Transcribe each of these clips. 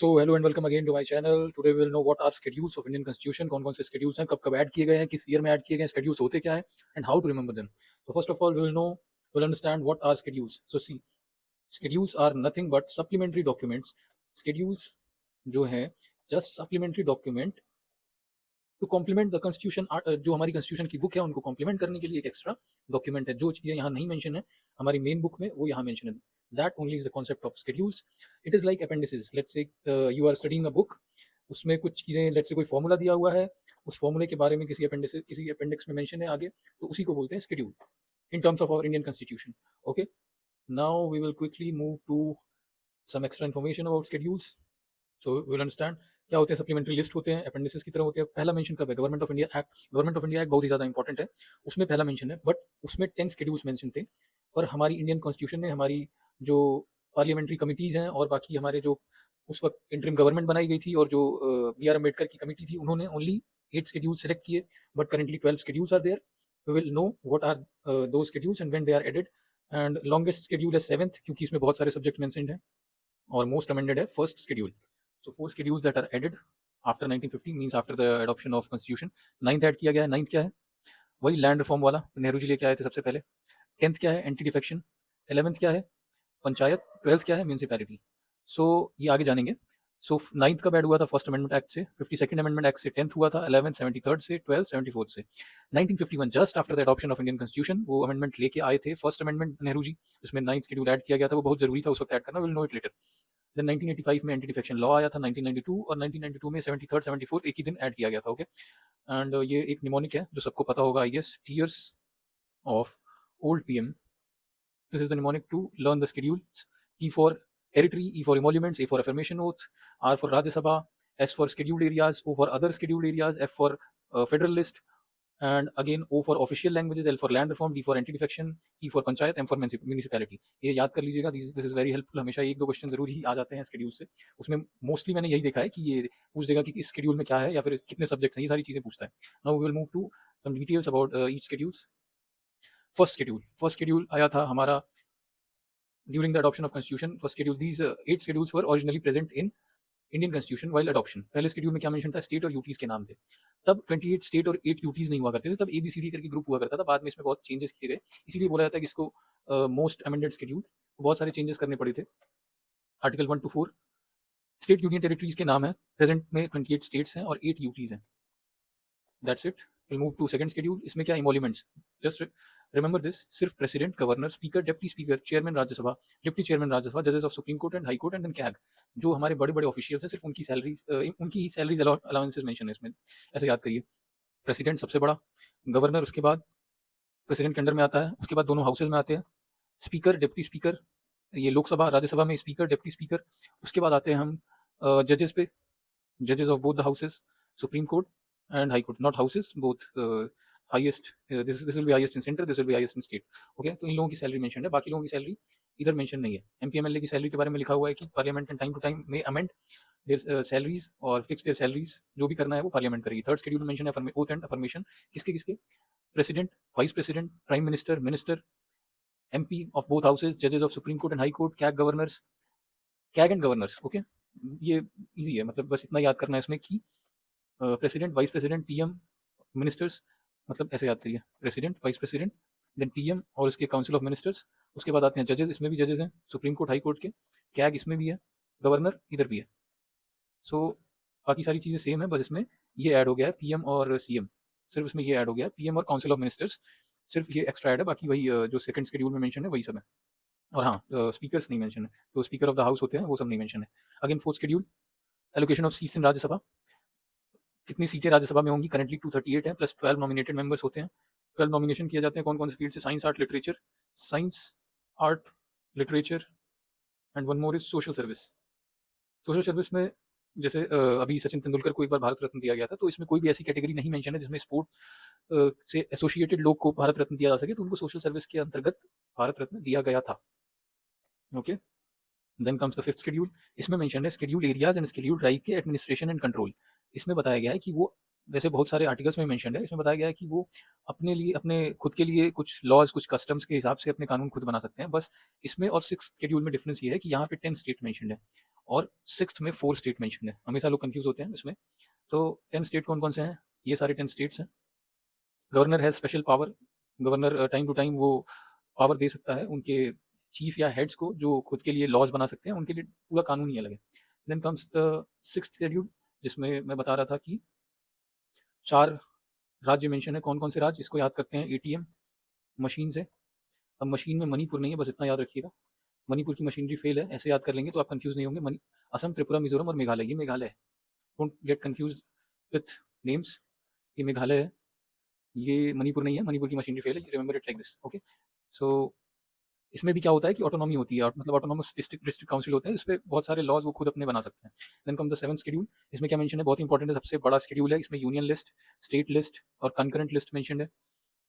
So hello and welcome again to my channel. Today we will know what are schedules of Indian constitution. कौन कौन से schedules हैं, कब कब add किए गए हैं, किस ईयर में ऐड किए गए हैं, शेड्यूल्स होते क्या है and how to remember them. तो first of all will understand what are schedules. So see, schedules are nothing but supplementary documents. Schedules जो है just supplementary document to complement the constitution. जो हमारी कॉन्स्टिट्यूशन की book है उनको complement करने के लिए एक एक्स्ट्रा डॉक्यूमेंट है। जो चीज़ें यहाँ नहीं मेंशन है हमारी मेन बुक में, वो यहाँ मेंशन है। That only is the concept of schedules. It is like appendices. Let's say you are studying a book, उसमें कुछ चीज़ें, लेट्स से कोई फॉर्मूला दिया हुआ है, उस फॉर्मूले के बारे में किसी अपेंडिक्स में मेंशन है आगे, तो उसी को बोलते हैं schedule in terms of our Indian constitution. Okay, now we will quickly move to some extra information about schedules. So we will understand क्या होते हैं। सप्लीमेंट्री लिस्ट होते हैं, अपेंडिसेस की तरह होते हैं। पहला मेंशन कब है? Government of India act. Government of India act बहुत ही ज़्यादा इंपॉर्टेंट है, उसमें पहला मेंशन है, बट उसमें 10 शेड्यूल्स मेंशन थे। पर हमारी इंडियन कॉन्स्टिट्यूशन ने, हमारी जो पार्लियामेंट्री कमिटीज़ हैं और बाकी हमारे जो उस वक्त इंटरिम गवर्नमेंट बनाई गई थी और जो बी आर अम्बेडकर की कमिटी थी, उन्होंने ओनली 8 शेड्यूल सेलेक्ट किए, but currently 12 schedules are there. We will know what are those schedules and when they are added. And longest schedule है 7th, क्योंकि इसमें बहुत सारे सब्जेक्ट मेंशनड हैं, और मोस्ट अमेंडेड है first schedule. So 4 schedules that are added after 1950 means after the adoption of constitution। 9th add किया गया है। 9th क्या है? वही लैंड रिफॉर्म वाला, नेहरू जी लेके आए थे सबसे पहले। 10th क्या है? Anti defection. 11th क्या है? पंचायत। 12th क्या है? म्यूनसिपैलिटी। सो ये आगे जानेंगे। सो 9th कब ऐड हुआ था? फर्स्ट अमेंडमेंट एक्ट से। 52nd अमेंडमेंट एक्ट से 10th हुआ था। 11th 73rd से। 12th 74th से। 1951 just after the adoption of Indian constitution वो अमेंडमेंट लेके आए थे, फर्स्ट अमेंडमेंट नेहरू जी, जिसमें 9th शेड्यूल ऐड किया गया था। वो बहुत जरूरी था उस वक्त ऐड करना, will know it later. Then 1985 में एंटी डिफेक्शन लॉ आया था। 1992 और 1992 में 73rd 74th एक ही दिन ऐड किया गया था। ओके, एंड ये एक निमोनिक है जो सबको पता होगा I guess, tears of old PM. This is the mnemonic to learn the schedules। T for territory, E for emoluments, A for affirmation oath, R for Rajya Sabha, S for scheduled areas, O for other scheduled areas, F for federal list, and again O for official languages, L for land reform, D for anti defection, E for panchayat, M for municipality। ये याद कर लीजिएगा, this is very helpful. हमेशा एक दो question जरूर ही आ जाते हैं शेड्यूल से। उसमें मोस्टली मैंने यही देखा है कि ये पूछ देगा कि इस शेड्यूल में क्या है या फिर कितने सब्जेक्ट्स हैं, ये सारी चीजें पूछता है। Now we will move to some details about each schedules. First schedule आया था हमारा during the adoption of constitution। first schedule, these 8 schedules were originally present in Indian constitution while adoption. पहले शेड्यूल में क्या मेंशन था? State और UTs के नाम थे। तब 28 स्टेट और 8 यूटीज नहीं हुआ करते थे, तब एबीसीडी करके ग्रुप हुआ करता था। बाद में इसमें बहुत चेंजेस किए गए, इसीलिए बोला जाता है कि इसको मोस्ट अमेंडेड शेड्यूल। बहुत सारे चेंजेस करने पड़े थे। Article 1 to 4 state union territories के नाम है। प्रेजेंट में 28 स्टेट्स हैं और 8 यूटीज हैं। That's it. Will move to second schedule. इसमें क्या? इमोल्यूमेंट्स। जस्ट रिमेंबर दिस, सिर्फ president, governor, speaker, deputy speaker, chairman Rajya Sabha, deputy chairman Rajya Sabha, जजेस of supreme court and high court and then CAG, जो हमारे बड़े बड़े ऑफिशियल्स हैं, सिर्फ उनकी सैलरीज, उनकी ही सैलरीज अलाउंसेस मेंशन है इसमें। ऐसे याद करिए, प्रेसिडेंट सबसे बड़ा, गवर्नर उसके बाद प्रेसिडेंट के अंडर में आता है, उसके बाद दोनों हाउसेज में आते हैं, स्पीकर, डिप्टी स्पीकर, ये लोकसभा राज्यसभा में स्पीकर, डिप्टी स्पीकर। उसके बाद आते हैं हम जजेस पे, जजेस of both the houses, supreme court and high court, not houses, both highest, this will be highest in center, this will be highest in state। okay, तो इन लोगों की सैलरी मेंशन है, बाकी लोगों की सैलरी इधर मेंशन नहीं है। एमपीएमएलए की सैलरी के बारे में लिखा हुआ है कि parliament and time to time में अमेंड देयर सैलरीज और फिक्स देयर सैलरीज, जो भी करना है वो पार्लियामेंट करेगी। थर्ड शेड्यूल में मेंशन है ओथ एंड अफर्मेशन, किसके किसके? President, vice president, prime minister, minister, MP of both houses, जजेस of supreme court and high court, CAG governors, CAG and governors. Okay, ये इजी है, मतलब बस इतना याद करना है इसमें कि president, vice president, PM, ministers, मतलब ऐसे याद करिए, president, vice president, then PM और उसके काउंसिल ऑफ मिनिस्टर्स। उसके बाद आते हैं जजेस, इसमें भी जजेस हैं सुप्रीम कोर्ट, हाई कोर्ट के, कैग इसमें भी है, गवर्नर इधर भी है। सो बाकी सारी चीज़ें सेम है, बस इसमें ये ऐड हो गया है पीएम और सीएम, सिर्फ इसमें ये ऐड हो गया है पीएम और काउंसिल ऑफ मिनिस्टर्स, सिर्फ ये एक्स्ट्रा ऐड है। बाकी वही जो सेकंड शेड्यूल में मेंशन है वही सब है। और हाँ, स्पीकर्स नहीं मेंशन है, तो स्पीकर ऑफ द हाउस होते हैं वो सब नहीं मेंशन है। Again fourth schedule, allocation of seats in Rajya Sabha, कितनी सीटें राज्यसभा में होंगी? करंटली 238 है, प्लस 12 नॉमिनेटेड मेंबर्स होते हैं। 12 नॉमिनेशन किए जाते हैं कौन कौन से फील्ड से? Science, art, literature, science, art, literature, and one more is social service. Social service में जैसे अभी सचिन तेंदुलकर को एक बार भारत रत्न दिया गया था, तो इसमें कोई भी ऐसी कैटेगरी नहीं मेंशन है जिसमें स्पोर्ट से एसोसिएटेड लोग को भारत रत्न दिया जा सके, तो उनको सोशल सर्विस के अंतर्गत भारत रत्न दिया गया था। Okay, then comes the fifth schedule. इसमें मेंशन है schedule areas and schedule tribe के एडमिनिस्ट्रेशन एंड कंट्रोल। इसमें बताया गया है कि वो वैसे बहुत सारे आर्टिकल्स में मेंशन है, इसमें बताया गया है कि वो अपने लिए, अपने खुद के लिए कुछ लॉज, कुछ कस्टम्स के हिसाब से अपने कानून खुद बना सकते हैं। बस इसमें और सिक्स शेड्यूल में डिफरेंस ये है कि यहाँ पे 10 स्टेट मेंशन है और सिक्स में 4 स्टेट मेंशन है। हमेशा लोग कंफ्यूज होते हैं इसमें। तो 10 स्टेट कौन कौन से हैं? ये सारे 10 स्टेट्स हैं। Governor has special power. Governor time to time वो पावर दे सकता है उनके चीफ या हेड्स को, जो खुद के लिए लॉज बना सकते हैं, उनके लिए पूरा कानून ही अलग है। Then comes the sixth schedule, जिसमें मैं बता रहा था कि 4 राज्य मेंशन है। कौन कौन से राज्य? इसको याद करते हैं एटीएम मशीन से। अब मशीन में मणिपुर नहीं है, बस इतना याद रखिएगा। मणिपुर की मशीनरी फेल है, ऐसे याद कर लेंगे तो आप कंफ्यूज नहीं होंगे। असम, त्रिपुरा, मिजोरम और मेघालय, ये मेघालय है। Don't get confuse with names, ये मेघालय है, ये मणिपुर नहीं है। मणिपुर की मशीनरी फेल है, remember it like this. Okay, so इसमें भी क्या होता है कि ऑटोनॉमी होती है, मतलब ऑटोनॉमस डिस्ट्रिक्ट काउंसिल होते हैं, इस पे बहुत सारे लॉज वो खुद अपने बना सकते हैं। Then come the seven schedule. इसमें क्या मेंशन है? बहुत इंपॉर्टेंट है, सबसे बड़ा शेड्यूल है। इसमें यूनियन लिस्ट, स्टेट लिस्ट और कंकरेंट लिस्ट मेंशन है।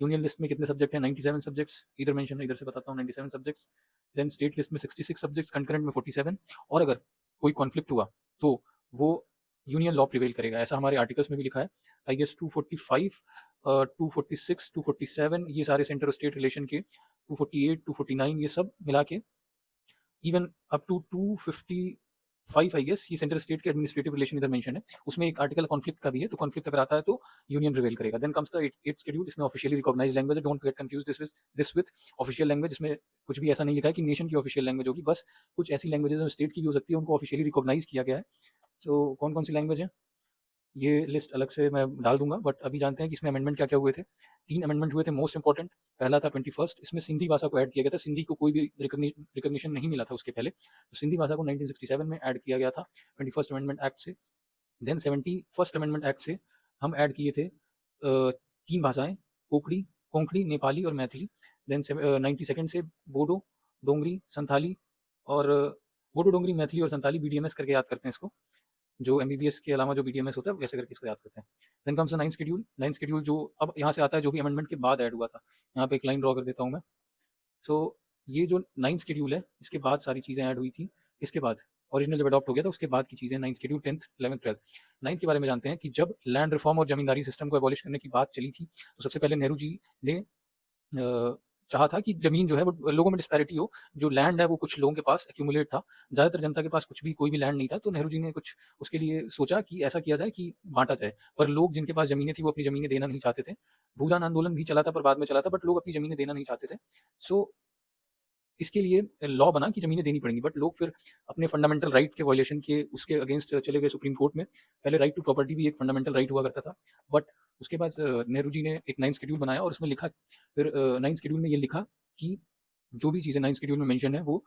यूनियन लिस्ट में कितने सब्जेक्ट हैं? 97 सब्जेक्ट्स, इधर मेंशन है, इधर से बताता हूँ, 97 सब्जेक्ट्स। देन स्टेट लिस्ट में 66 सब्जेक्ट्स, कंकरेंट में 47। और अगर कोई कॉन्फ्लिक्ट हुआ तो वो यूनियन लॉ प्रिवेल करेगा, ऐसा हमारे आर्टिकल्स में भी लिखा है। आई गेस 245, 246, 247, ये सारे सेंटर स्टेट रिलेशन के, 248, 249, ये सब मिला के even up to 255, I guess, ये सेंट्रल स्टेट के एडमिनिस्ट्रेटिव रिलेशन इधर मेंशन है। उसमें एक आर्टिकल कॉन्फ्लिक्ट का भी है, तो कॉन्फ्लिक्ट अगर आता है तो यूनियन रिवेल करेगा। Then comes the eight schedule. इसमें ऑफिशियली रिकॉग्नाइज लैंग्वेज है, don't get confuse this with official language. इसमें कुछ भी ऐसा नहीं लिखा है कि नेशन की ऑफिशियल लैंग्वेज होगी, बस कुछ ऐसी लैंग्वेजेस स्टेट की भी हो सकती है, उनको ऑफिशियली रिकॉग्नाइज किया गया है। सो कौन कौन सी लैंग्वेज है, ये लिस्ट अलग से मैं डाल दूंगा, बट अभी जानते हैं कि इसमें अमेंडमेंट क्या क्या हुए थे। 3 अमेंडमेंट हुए थे मोस्ट इंपॉर्टेंट। पहला था 21st, इसमें सिंधी भाषा को ऐड किया गया था। सिंधी को कोई भी रिकॉग्निशन नहीं मिला था उसके पहले, तो सिंधी भाषा को 1967 में ऐड किया गया था 21st अमेंडमेंट एक्ट से। देन 71st अमेंडमेंट एक्ट से हम ऐड किए थे 3 भाषाएं, कोकड़ी, कोंकणी, नेपाली और मैथिली। देन 92nd से बोडो, डोंगरी, संथाली और बोडो, डोंगरी, मैथिली और संथाली, बीडीएमएस करके याद करते हैं इसको, जो एमबीबीएस के अलावा जो बीडीएमएस होता है वैसे करके इसको याद करते हैं। Then comes the ninth schedule. Ninth schedule जो अब यहाँ से आता है, जो भी अमेंडमेंट के बाद ऐड हुआ था। यहाँ पे एक लाइन ड्रॉ कर देता हूँ मैं। सो ये जो नाइन्थ शेड्यूल है, इसके बाद सारी चीज़ें ऐड हुई थी। इसके बाद ओरिजिनल जब अडॉप्ट हो गया था, उसके बाद की चीज़ें, ninth schedule, 10th, 11th, 12th। Ninth के बारे में जानते हैं कि जब लैंड रिफॉर्म और जमींदारी सिस्टम को एबॉलिश करने की बात चली थी, तो सबसे पहले नेहरू जी ने चाहा था कि जमीन जो है वो लोगों में डिस्पैरिटी हो, जो लैंड है वो कुछ लोगों के पास एक्यूमुलेट था, ज़्यादातर जनता के पास कुछ भी, कोई भी लैंड नहीं था। तो नेहरू जी ने कुछ उसके लिए सोचा कि ऐसा किया जाए कि बांटा जाए, पर लोग जिनके पास ज़मीनें थी वो अपनी ज़मीनें देना नहीं चाहते थे। भूदान आंदोलन भी चला था, पर बाद में चला था, बट लोग अपनी ज़मीनें देना नहीं चाहते थे। सो इसके लिए लॉ बना कि ज़मीनें देनी पड़ेंगी, बट लोग फिर अपने फंडामेंटल राइट के वायलेशन के उसके अगेंस्ट चले गए सुप्रीम कोर्ट में। पहले राइट टू प्रॉपर्टी भी एक फंडामेंटल राइट हुआ करता था, बट उसके बाद नेहरू जी ने एक 9th शेड्यूल बनाया और उसमें लिखा, फिर 9th शेड्यूल में ये लिखा कि जो भी चीज़ें 9th शेड्यूल में मेंशन है, वो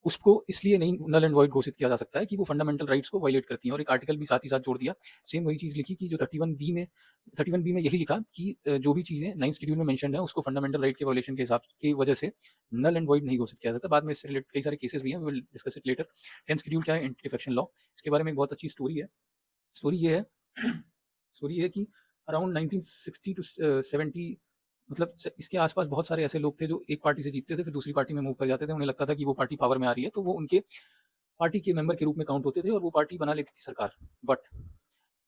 उसको इसलिए नहीं नल एंड वॉइड घोषित किया जा सकता है कि वो फंडामेंटल राइट्स को वायलेट करती हैं, और एक आर्टिकल भी साथ ही साथ जोड़ दिया। सेम वही चीज़ लिखी कि जो 31 बी में यही लिखा कि जो भी चीज़ें 9th शेड्यूल में मेंशन है, उसको फंडामेंटल राइट के वायलेशन के हिसाब की वजह से नल एंड वॉइड नहीं घोषित किया जाता। बाद में इससे रिलेटेड कई सारे केसेस भी हैं, we will discuss it later. 10th schedule क्या है? Anti defection law. इसके बारे में एक बहुत अच्छी स्टोरी है। स्टोरी ये है स्टोरी ये है कि अराउंड 1960 टू 70, मतलब इसके आसपास बहुत सारे ऐसे लोग थे जो एक पार्टी से जीतते थे, फिर दूसरी पार्टी में मूव कर जाते थे। उन्हें लगता था कि वो पार्टी पावर में आ रही है, तो वो उनके पार्टी के मेंबर के रूप में काउंट होते थे और वो पार्टी बना लेती थी सरकार। बट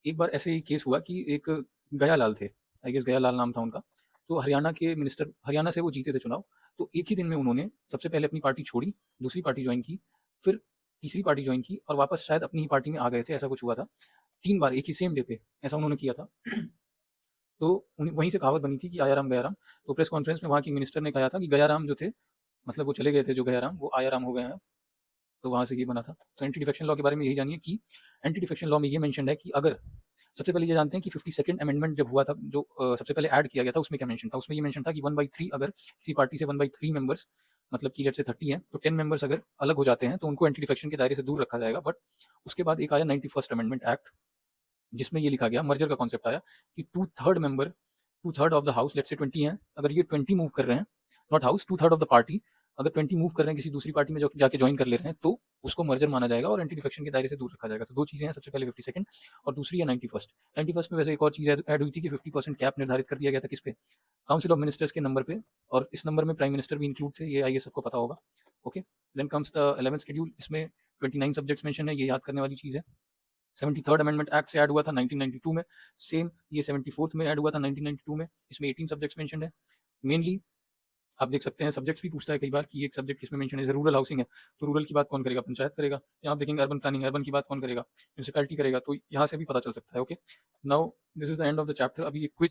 एक बार ऐसे ही केस हुआ कि एक गयालाल थे, आई गेस गयालाल नाम था उनका। तो हरियाणा के मिनिस्टर, हरियाणा से वो जीते थे चुनाव। तो एक ही दिन में उन्होंने सबसे पहले अपनी पार्टी छोड़ी, दूसरी पार्टी ज्वाइन की, फिर तीसरी पार्टी ज्वाइन की और वापस शायद अपनी ही पार्टी में आ गए थे, ऐसा कुछ हुआ था। 3 बार एक ही सेम डे पे ऐसा उन्होंने किया था। तो वहीं से कहावत बनी थी कि आया राम गया राम। तो प्रेस कॉन्फ्रेंस में वहाँ की मिनिस्टर ने कहा था कि गया राम जो थे, मतलब वो चले गए थे जो गया राम, वो आया राम हो गए हैं। तो वहाँ से ये बना था। तो एंटी डिफेक्शन लॉ के बारे में यही जानिए कि एंटी डिफेक्शन लॉ में ये मेंशन है कि अगर, सबसे पहले ये जानते हैं कि 52nd अमेंडमेंट जब हुआ था, जो सबसे पहले ऐड किया गया था, उसमें क्या मेंशन था? उसमें ये मेंशन था कि 1/3, अगर किसी पार्टी से 1/3 मेंबर्स, मतलब कि लेट्स से 30 हैं, तो 10 मेंबर्स अगर अलग हो जाते हैं तो उनको एंटी डिफेक्शन के दायरे से दूर रखा जाएगा। बट उसके बाद एक आया 91st अमेंडमेंट एक्ट, जिसमें ये लिखा गया, मर्जर का कॉन्सेप्ट आया कि 2/3 of the house, let's say 20 हैं, अगर ये 20 मूव कर रहे हैं, not house, 2/3 of the party, अगर 20 मूव कर रहे हैं किसी दूसरी पार्टी में जाके ज्वाइन कर ले रहे हैं, तो उसको मर्जर माना जाएगा और एंटी डिफेक्शन के दायरे से दूर रखा जाएगा। तो 2 चीज़ें हैं, सबसे पहले 52nd और दूसरी है 91st। 91st में वैसे एक और चीज़ ऐड हुई थी कि 50% कैप निर्धारित कर दिया गया था, किस पे? काउंसिल ऑफ मिनिस्टर्स के नंबर पे, और इस नंबर में प्राइम मिनिस्टर भी इंक्लूड थे, ये आइए सबको पता होगा। Okay, then comes the 11th schedule. इसमें 29 सब्जेक्ट्स मेंशन है, ये याद करने वाली चीज़ है। 73rd अमेंडमेंट एक्ट से ऐड हुआ था 1992 में, सेम ये 74th में ऐड हुआ था 1992 में। इसमें 18 सब्जेक्ट्स मेंशन्ड है। मेनली आप देख सकते हैं सब्जेक्ट्स भी पूछता है कई बार कि एक सब्जेक्ट इसमें मेंशन है, रूरल हाउसिंग है, तो रूरल की बात कौन करेगा? पंचायत करेगा। यहाँ आप देखेंगे अर्बन प्लानिंग, अर्बन की बात कौन करेगा? म्यूनिसिपैलिटी करेगा। तो यहाँ से भी पता चल सकता है। Okay, now this is the end of the chapter. अभी एक क्विज